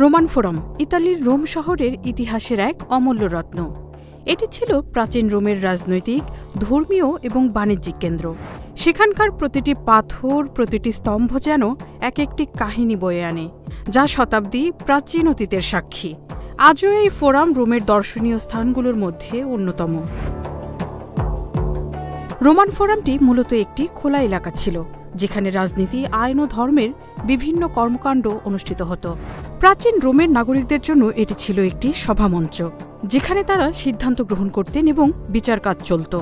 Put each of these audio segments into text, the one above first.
Roman forum ইতালির Rome শহরের ইতিহাসের এক অমূল্য রত্ন। এটি ছিল প্রাচীন রোমের রাজনৈতিক, ধর্মীয় এবং বাণিজ্যিক কেন্দ্র। সেখানকার প্রতিটি পাথর, প্রতিটি স্তম্ভ যেন এক একটি কাহিনী বয়ে আনে, যা শতাব্দী প্রাচীন অতীতের সাক্ষী। আজও এই ফোরাম রোমের দর্শনীয় স্থানগুলোর মধ্যে অন্যতম। রোমান ফোরামটি মূলত একটি খোলা এলাকা ছিল, যেখানে রাজনীতি, আইন ও ধর্মের বিভিন্ন কর্মকাণ্ড অনুষ্ঠিত হতো। প্রাচীন রোমের নাগরিকদের জন্য এটি ছিল একটি সভামঞ্চ, যেখানে তারা সিদ্ধান্ত গ্রহণ করতেন এবং বিচার কাজ চলত।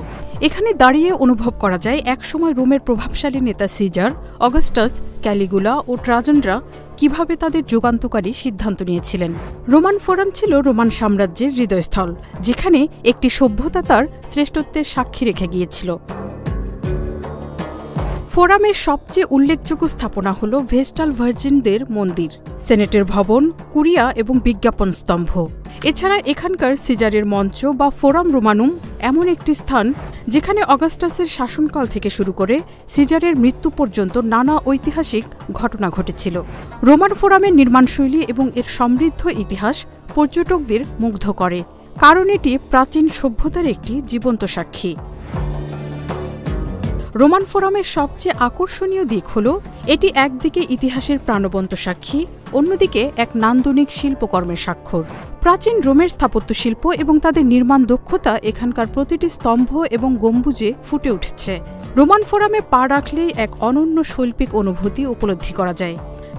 এখানে দাঁড়িয়ে অনুভব করা যায় একসময় রোমের প্রভাবশালী নেতা সিজার, অগাস্টাস, ক্যালিগুলা ও ট্রাজনরা কিভাবে তাদের যুগান্তকারী সিদ্ধান্ত নিয়েছিলেন। রোমান ফোরাম ছিল রোমান সাম্রাজ্যের হৃদয়স্থল, যেখানে একটি সভ্যতা তার শ্রেষ্ঠত্বের সাক্ষী রেখে গিয়েছিল। ফোরামের সবচেয়ে উল্লেখযোগ্য স্থাপনা হল ভেস্টাল ভার্জিনদের মন্দির, সেনেটের ভবন, কুরিয়া এবং বিজ্ঞাপন স্তম্ভ। এছাড়া এখানকার সিজারের মঞ্চ বা ফোরাম রোমানুম এমন একটি স্থান যেখানে অগাস্টাসের শাসনকাল থেকে শুরু করে সিজারের মৃত্যু পর্যন্ত নানা ঐতিহাসিক ঘটনা ঘটেছিল। রোমান ফোরামের নির্মাণশৈলী এবং এর সমৃদ্ধ ইতিহাস পর্যটকদের মুগ্ধ করে, কারণ এটি প্রাচীন সভ্যতার একটি জীবন্ত সাক্ষী। রোমান ফোরামের সবচেয়ে আকর্ষণীয় দিক হল এটি একদিকে ইতিহাসের প্রাণবন্ত সাক্ষী, অন্যদিকে এক নান্দনিক শিল্পকর্মের স্বাক্ষর। প্রাচীন রোমের স্থাপত্য শিল্প এবং তাদের নির্মাণ দক্ষতা এখানকার প্রতিটি স্তম্ভ এবং গম্বুজে ফুটে উঠেছে। রোমান ফোরামে পা রাখলেই এক অনন্য শৈল্পিক অনুভূতি উপলব্ধি করা যায়,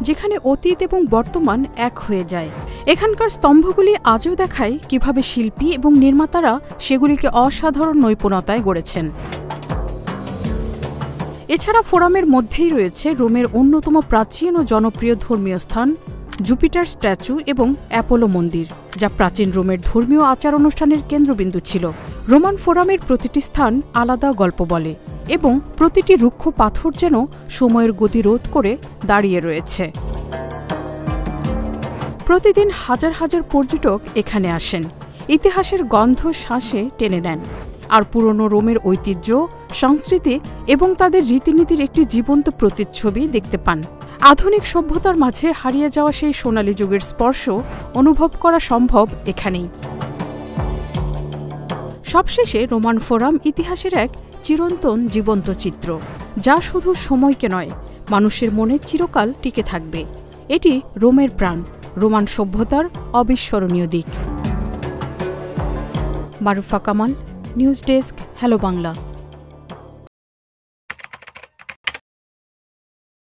যেখানে অতীত এবং বর্তমান এক হয়ে যায়। এখানকার স্তম্ভগুলি আজও দেখায় কিভাবে শিল্পী এবং নির্মাতারা সেগুলিকে অসাধারণ নৈপুণ্যতায় গড়েছেন। এছাড়া ফোরামের মধ্যেই রয়েছে রোমের অন্যতম প্রাচীন ও জনপ্রিয় ধর্মীয় স্থান জুপিটার স্ট্যাচু এবং অ্যাপোলো মন্দির, যা প্রাচীন রোমের ধর্মীয় আচার অনুষ্ঠানের কেন্দ্রবিন্দু ছিল। রোমান ফোরামের প্রতিটি স্থান আলাদা গল্প বলে এবং প্রতিটি রুক্ষ পাথর যেন সময়ের গতি রোধ করে দাঁড়িয়ে রয়েছে। প্রতিদিন হাজার হাজার পর্যটক এখানে আসেন, ইতিহাসের গন্ধ শ্বাসে টেনে নেন, আর পুরনো রোমের ঐতিহ্য, সংস্কৃতি এবং তাদের রীতিনীতির একটি জীবন্ত প্রতিচ্ছবি দেখতে পান। আধুনিক সভ্যতার মাঝে হারিয়ে যাওয়া সেই সোনালী যুগের স্পর্শ অনুভব করা সম্ভব এখানেই। সবশেষে রোমান ফোরাম ইতিহাসের এক চিরন্তন জীবন্ত চিত্র, যা শুধু সময়কে নয়, মানুষের মনে চিরকাল টিকে থাকবে। এটি রোমের প্রাণ, রোমান সভ্যতার অবিস্মরণীয় দিক। Marufa Kamal, news desk, hello Bangla.